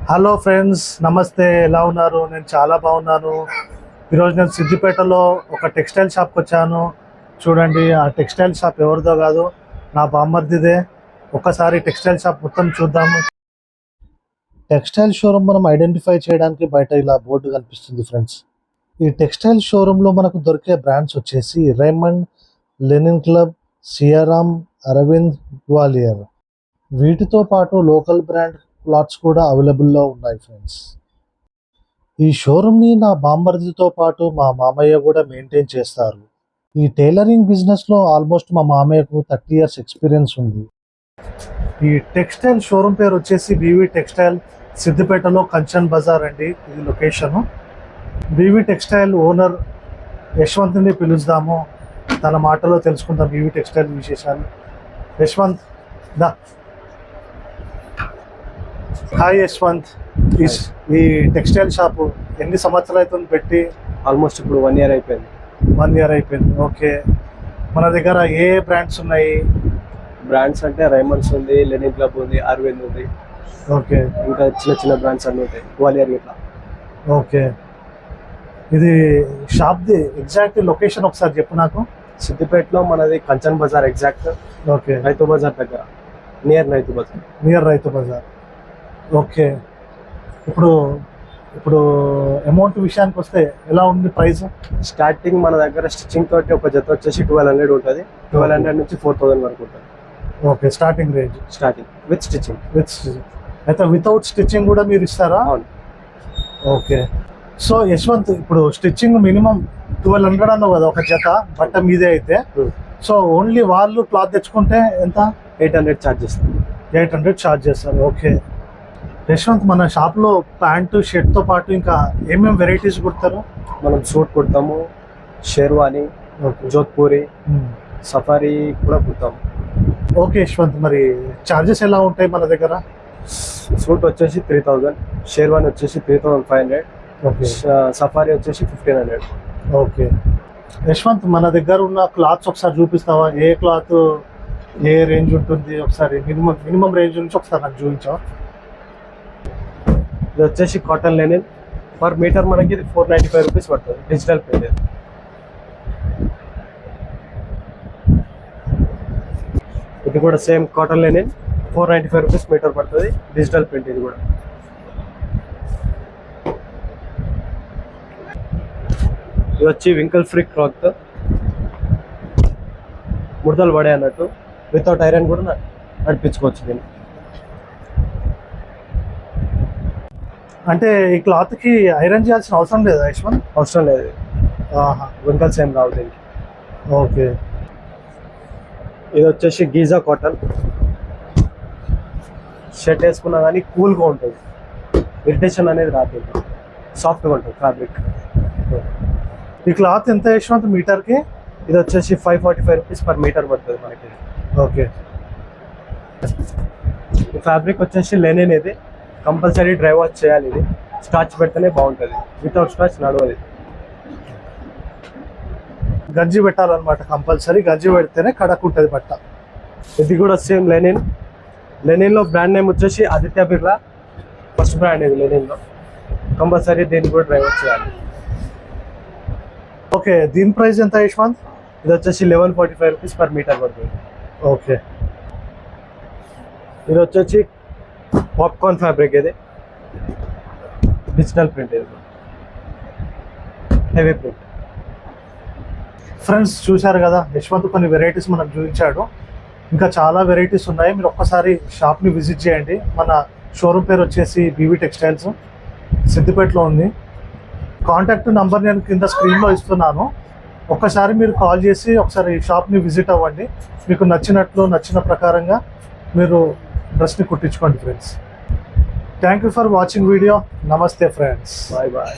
Hello friends, నమస్తే. ఎలా ఉన్నారు? నేను చాలా బాగున్నాను. ఈరోజు నేను సిద్దిపేటలో ఒక టెక్స్టైల్ షాప్కి వచ్చాను. చూడండి, ఆ టెక్స్టైల్ షాప్ ఎవరిదో కాదు, నా బామ్మర్దిదే. ఒక్కసారి టెక్స్టైల్ షాప్ మొత్తం చూద్దాము. టెక్స్టైల్ షోరూమ్ మనం ఐడెంటిఫై చేయడానికి బయట ఇలా బోర్డు కనిపిస్తుంది ఫ్రెండ్స్. ఈ టెక్స్టైల్ షోరూంలో మనకు దొరికే బ్రాండ్స్ వచ్చేసి Raymond, Linen Club, Siyaram, Arvind, Gwalior. వీటితో పాటు లోకల్ బ్రాండ్ క్లాత్స్ కూడా అవైలబుల్లో ఉన్నాయి ఫ్రెండ్స్. ఈ షోరూమ్ని నా బామ్మర్దితో పాటు మా మామయ్య కూడా మెయింటైన్ చేస్తారు. ఈ టైలరింగ్ బిజినెస్లో ఆల్మోస్ట్ మా మామయ్యకు 30 years ఎక్స్పీరియన్స్ ఉంది. ఈ టెక్స్టైల్ షోరూమ్ పేరు వచ్చేసి బీవీ టెక్స్టైల్, సిద్దిపేటలో కంచన్ బజార్ అండి ఇది లొకేషను. బీవీ టెక్స్టైల్ ఓనర్ యశ్వంత్ని పిలుద్దాము, తన మాటలో తెలుసుకుందాం బీవీ టెక్స్టైల్ విశేషాలు. యశ్వంత్ దా. హాయ్ యశ్వంత్, ఈ టెక్స్టైల్ షాపు ఎన్ని సంవత్సరాలు అవుతుంది పెట్టి? ఆల్మోస్ట్ ఇప్పుడు 1 year అయిపోయింది. 1 year అయిపోయింది. ఓకే, మన దగ్గర ఏ బ్రాండ్స్ ఉన్నాయి? బ్రాండ్స్ అంటే రైమండ్స్ ఉంది, లెనిన్ క్లబ్ ఉంది, అరవింద్ ఉంది. ఓకే, ఇంకా చిన్న చిన్న బ్రాండ్స్ అన్నీ ఉంటాయి, గ్వాలియర్ ఇట్లా. ఓకే, ఇది షాప్ది ఎగ్జాక్ట్ లొకేషన్ ఒకసారి చెప్పు నాకు. సిద్దిపేటలో మనది కంచన్ బజార్ ఎగ్జాక్ట్. ఓకే, రైతు బజార్ దగ్గర, నియర్ రైతు బజార్. ఓకే, ఇప్పుడు అమౌంట్ విషయానికి వస్తే ఎలా ఉంది ప్రైస్? స్టార్టింగ్ మన దగ్గర స్టిచ్చింగ్ తోటి ఒక జత వచ్చేసి 1200 ఉంటుంది. 1200 నుంచి 4000 వరకు ఉంటుంది. Okay, starting range. Starting with stitching. అయితే వితౌట్ స్టిచ్చింగ్ కూడా మీరు ఇస్తారా? అవును. ఓకే, సో యశ్వంత్, ఇప్పుడు స్టిచ్చింగ్ మినిమం 1200 అన్నావు కదా ఒక జత బట్ట మీదే అయితే. సో ఓన్లీ వాళ్ళు క్లాత్ తెచ్చుకుంటే ఎంత? 800 ఛార్జ్ చేస్తారు. 800 ఛార్జ్ చేస్తారు. ఓకే యశ్వంత్, మన షాప్లో ప్యాంటు షర్ట్తో పాటు ఇంకా ఏమేమి వెరైటీస్ కుడతారు? మనం సూట్ కుడతాము, షేర్వాణి, జోధ్పూరి, సఫారీ కూడా కుడతాము. ఓకే యశ్వంత్, మరి ఛార్జెస్ ఎలా ఉంటాయి మన దగ్గర? సూట్ వచ్చేసి 3000, షేర్వాణి వచ్చేసి 3500, సఫారీ వచ్చేసి 1500. ఓకే యశ్వంత్, మన దగ్గర ఉన్న క్లాత్స్ ఒకసారి చూపిస్తావా? ఏ క్లాత్ ఏ రేంజ్ ఉంటుంది? ఒకసారి మినిమం రేంజ్ నుంచి ఒకసారి నాకు చూపించావా? ఇది వచ్చేసి కాటన్ లెనిన్, పర్ మీటర్ మనకి ఇది 495 రూపీస్ పడుతుంది, డిజిటల్ ప్రింట్. ఇది కూడా same cotton linen, 495 rupees metre పడుతుంది, డిజిటల్ ప్రింట్. ఇది కూడా ఇది వచ్చి వింకల్ ఫ్రీ క్లాత్, ముడతలు పడే అన్నట్టు, వితౌట్ ఐరన్ కూడా నడిపించుకోవచ్చు దీన్ని. అంటే ఈ క్లాత్కి ఐరన్ చేయాల్సిన అవసరం లేదా యశ్వంత్? అవసరం లేదు. వింకల్స్ ఏం రావు దీనికి. ఓకే, ఇది వచ్చేసి గీజా కాటన్, షర్ట్ వేసుకున్నా కానీ కూల్గా ఉంటుంది, ఇరిటేషన్ అనేది రాదు, సాఫ్ట్గా ఉంటుంది ఫ్యాబ్రిక్. ఈ క్లాత్ ఎంత యశ్వంత్ మీటర్కి? ఇది వచ్చేసి 545 రూపీస్ పర్ మీటర్ పడుతుంది మనకి. ఓకే, ఈ ఫ్యాబ్రిక్ వచ్చేసి లెనిన్, ఇది కంపల్సరీ డ్రై వాష్ చేయాలి. ఇది స్టార్చ్ పెడితేనే బాగుంటుంది, వితౌట్ స్టార్చ్ నడవదు. గంజి పెట్టాలన్నమాట, కంపల్సరీ గంజి పెడితేనే కడక్ ఉంటుంది బట్ట. ఇది కూడా సేమ్ లెనిన్. లెనిన్లో బ్రాండ్ నేమ్ వచ్చేసి ఆదిత్య బిర్లా, ఫస్ట్ బ్రాండ్ ఇది లెనిన్లో. కంపల్సరీ దీన్ని కూడా డ్రై వాష్ చేయాలి. ఓకే, దీని ప్రైస్ ఎంత యశ్వంత్? ఇది వచ్చేసి 1145 రూపీస్ పర్ మీటర్ పడుతుంది. ఓకే, ఇది వచ్చేసి పాప్కార్న్ ఫ్యాబ్రిక్, ఇది డిజిటల్ ప్రింట్, ఇది హెవీ ప్రింట్. ఫ్రెండ్స్ చూశారు కదా, యశ్వంత్ కొన్ని వెరైటీస్ మనకు చూపించాడు. ఇంకా చాలా వెరైటీస్ ఉన్నాయి. మీరు ఒక్కసారి షాప్ని విజిట్ చేయండి. మన షోరూమ్ పేరు వచ్చేసి బీవీ టెక్స్టైల్స్, సిద్దిపేటలో ఉంది. కాంటాక్ట్ నెంబర్ నేను కింద స్క్రీన్లో ఇస్తున్నాను. ఒక్కసారి మీరు కాల్ చేసి ఒకసారి షాప్ని విజిట్ అవ్వండి. మీకు నచ్చిన ప్రకారంగా మీరు డ్రెస్ని కుట్టించుకోండి friends. Thank you for watching video. నమస్తే ఫ్రెండ్స్, బాయ్ బాయ్.